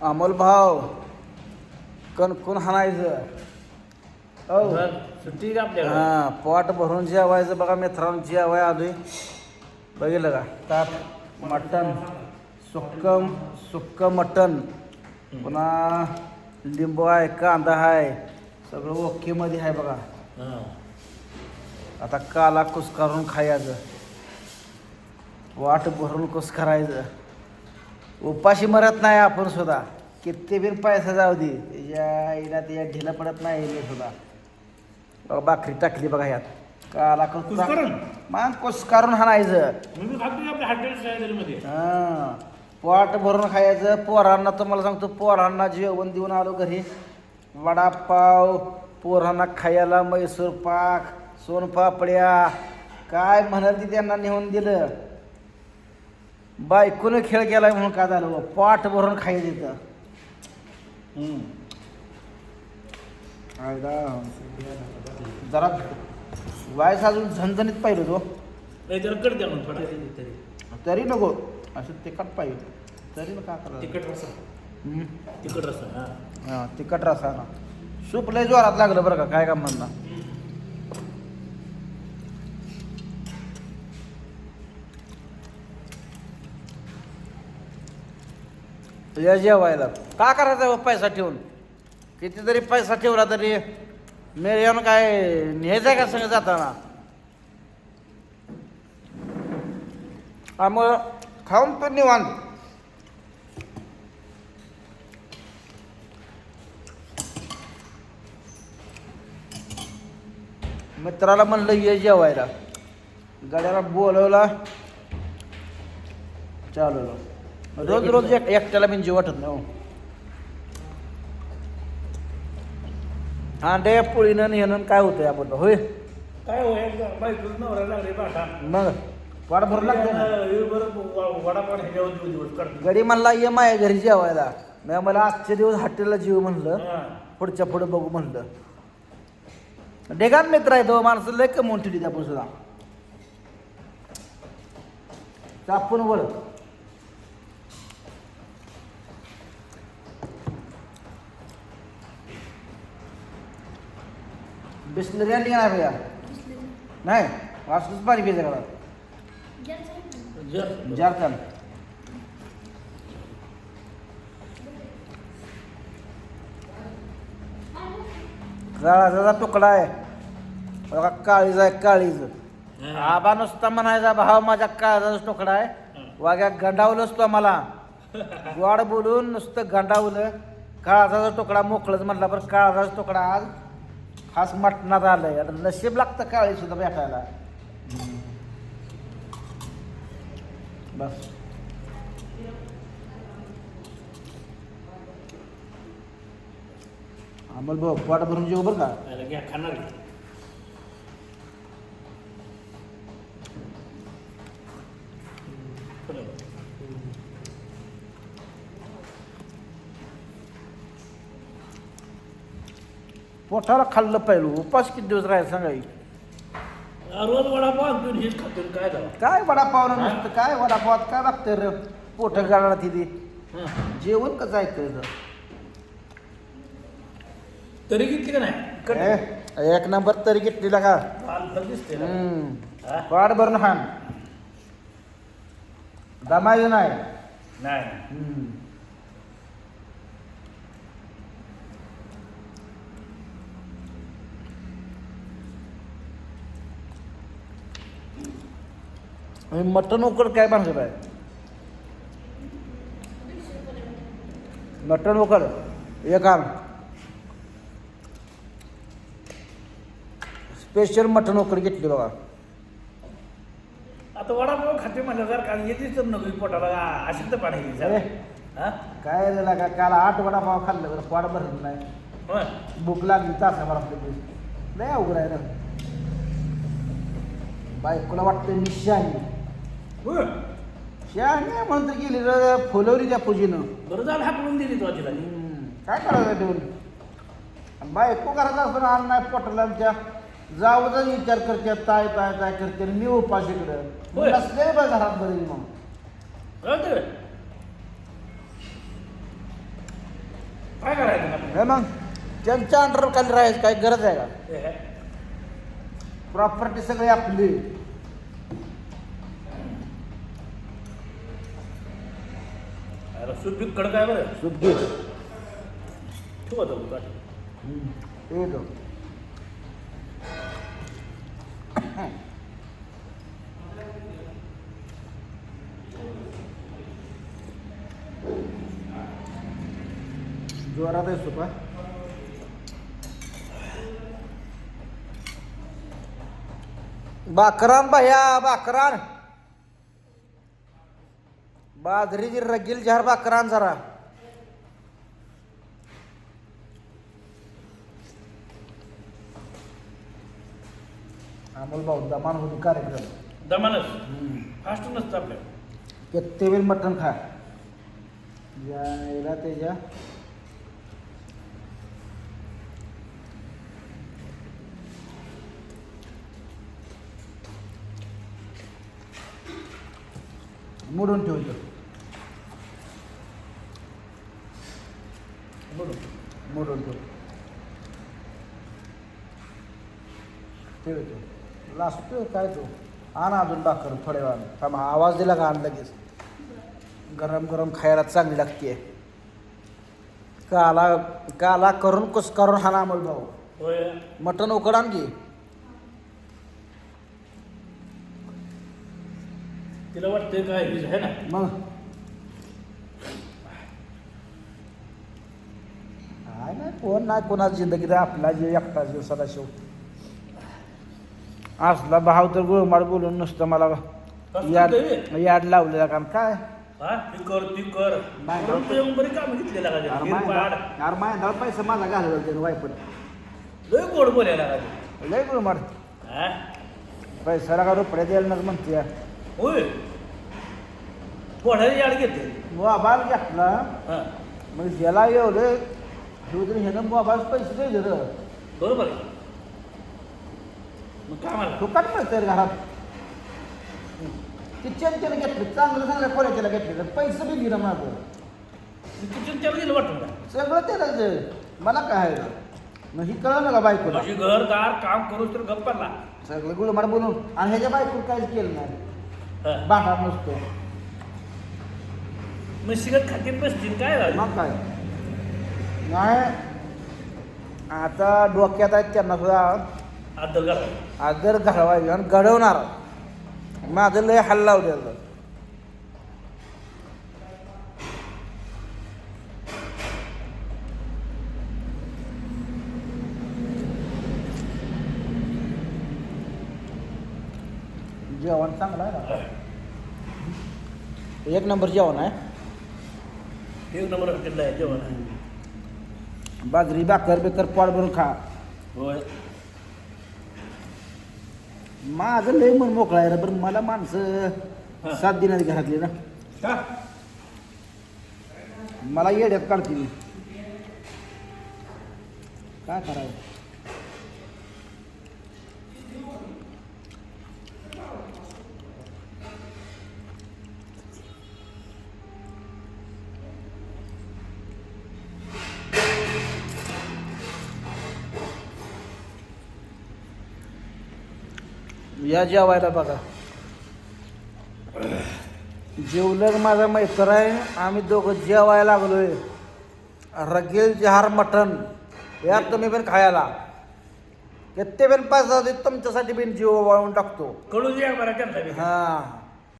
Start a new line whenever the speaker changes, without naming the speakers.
अमोल भाव कणकून हाणायचं हो
सुट्टी का आपल्याला
हां पोट भरून जेवायचं बघा मित्रांनो जेवाय आलोय बघितलं का ताट मटण सुक्क मटण पुन्हा लिंबू आहे कांदा आहे सगळं ओकेमध्ये आहे बघा आता काला कुस्कारून खायचं वाट भरून कुस्करायचं उपाशी मरत नाही आपण सुद्धा किती बिन पैसा जाऊ दे त्याच्या त्याच्या ढिलं पडत नाही मी सुद्धा बघा भाकरी टाकली बघा ह्यात काला मग कुस्कारून हाणायचं हां पोट भरून खायचं पोरांना तुम्हाला सांगतो पोरांना जेवण देऊन आलो घरी वडापाव पोरांना खायला मैसूर पाक सोनपापड्या काय म्हणाल ती त्यांना नेऊन दिलं बायकोनं खेळ केलाय म्हणून काय झालं पोट भरून खायचं तिथं जरा वायस अजून झणझणीत पाहिजे तो तरी नको असं तिखट पाहिजे तरी का करा
तिखट रसा
हां तिखट रसा ना सूप लय जोरात लागलं बरं का काय का म्हणणं या जेवायला का करायचं पैसा ठेवून किती जरी पैसा ठेवला तरी मेऱ्यानं काय न्यायचं आहे का संग जाताना त्यामुळं खाऊन पण निवांत मित्राला म्हणलं ये जेवायला गाड्याला बोलवला चालवलं रोज रोज एकट्याला बिन जीव वाटत नाही हांडे पोळीनं नेणं काय होतंय आपण होय
काय होय बायकोच नवरा लागले बाटा
मग वाट भरून लागते ना
वडापाव ह्याच्यावर दिवस काढतो
गडी म्हणला ये माय घरी जेवायला मी मला आजचे दिवस हॉटेलला जीव म्हणलं पुढच्या पुढे बघू म्हणलं ढेगान मित्र आहे तो माणसं लय कमवून ठेवली त्यापून सुद्धा चापून वळ बिस्लरी आणली नाही भैया नाही वाचलंच पाणी पियचं घरात जारकान काळाचा तुकडा आहे बघा काळीज आहे काळीज आबा नुसता म्हणायचा भाव माझ्या काळजाचा तुकडा आहे वाग्या गंडावलंच तो मला गोड बोलून नुसतं गंडावलं काळजाचा तुकडा मोकळच म्हटला बरं काळजाचा तुकडा आज खास मटणात आलंय आता नशीब लागतं काळी सुद्धा भेटायला बस अमोल भाऊ पोट भरून जेव बरं का
खाणार
पोटाला खाल्लं पाहिजे उपास किती दिवस राहील सांगाई
रोज वडापाव आणून हेच खातो काय झालं
काय वडापाव नसतं काय वडापावात काय लागतं रे पोट गाळा तिथे जेवण कसं ऐकायचं
तरी किती का नाही
एक नंबर तरी घेतलेला का
दिसते
पोट भरून खाण दमायचं नाही मटन उकड काय भानगड आहे मटन उकड एक आण स्पेशल मटन उकड घेतली बघा
आता वडापाव खाते म्हणलं जर का येतेच तर नको पोटाला असेल तर पाणी
काय झालं का काल 8 वडापाव खाल्लं बरं पोट भरत नाही भूक लागली तासाभरात लय अवघड आहे ना बायकोला वाटतं मी शहाणी शहाणी म्हणून तर गेली र फुलवली त्या पूजेनं
बरं झालं हाकलून दिली तो तिला
काय करायचं ठेवून बायको करायचं असं आण नाही पोटाला आमच्या जाऊचा विचार करते ताय ताय ताय करते मी उपाशीकडं नसले बा घरात बरेल मग
काय करायचं आपल्याला?
हे मग त्यांच्या अंडर खाली राहायचं काही गरज आहे का
हे आहे.
प्रॉपर्टी सगळी आपली
अरे सुपीक कडक आहे बरं.
सुद्धी
ठेव आता तू काढ.
जोरात आहे सुपा बाकरान भैया बाकरान बाजरीची रगील झार बाकरान जरा अमोल भाऊ दमान होती कार्यक्रम
दमानच फास्ट नसतं आपल्या.
किती वेळ मटण खा यायला त्याच्या मोडून ठेवतो मोडून ठेवतो लाजतो काय तो आण अजून भाकर थोड्या वेळानं थांब आवाज दिला का आण लगेच गरम गरम खायला चांगली लागते काला काला करून कुस करून हा ना भाऊ
होय.
मटण उकड आणखी
तिला वाटतंय काय आहे ना.
मग काय नाही कोण नाही कोणाची जिंदगी तर आपला जीव एकटा जीव सदाशिव असला भाव तर गोळमाड बोलून नुसतं मला याड याड लावलेला काम काय
हा ती कर ती कर.
नाही.
करून तू येऊन बरी कामं घेतलेला का
यार
ते? पाड.
मायंदा पैसा माझा घालवला त्यानं वायपट
लय गोड बोलायला का ते?
लय गोळमाड
हा?
पैसाला का रुपये द्यायला नका म्हणते यार
होय पोढाची याड घेते.
मोबाईल घेतला
हा
मग ज्याला एवढं ठेवून ह्यानं मोबाईल पैसे द्यायचे रे
बरोबर आहे. मग काय मला
फुकट मिळतं रे घरात किचन त्यानं घेतलं चांगलं चांगल्या खोल्याच्याला घेतले तर पैसे बी दिलं माझं
किचन त्याला गेलं वाटून का
सगळं त्यालाच मला काय आहे मग ही कळलं ना का बायकोला
माझी घरदार काम करूच तर गप्पाला.
सगळं गुळमाड बोलून आणि ह्याच्या बायकोला काहीच केलं नाही
हा.
भांडा नसतो
मग शिकत खातीत बसतील काय झालं?
मग काय नाही आता डोक्यात आहेत त्यांना सुद्धा
आदल घाला.
आदर घडवायचे आणि घडवणार माझं लय हल्ला उद्याला जेवण चांगलं आहे ना एक नंबर जेवण आहे
एक नंबर हॉटेलला आहे जेवण.
बाजरी भाकर बेकर पोट भरून खा
होय.
माझं लय मन मोकळं आहे रे बरं मला माणसं
हा.
सात दिनाची घरातली ना
का
मला येड्यात काढतील काय करावं या जेवायला बघा जेवलं माझा मैत्र आहे आम्ही दोघं जेवायला लागलोय रगेल जहार मटण यात तुम्ही पण खायला किती पण पैसा तुमच्यासाठी पण जीव वाळून टाकतो
कळू द्या बरं त्यांना बी.
हा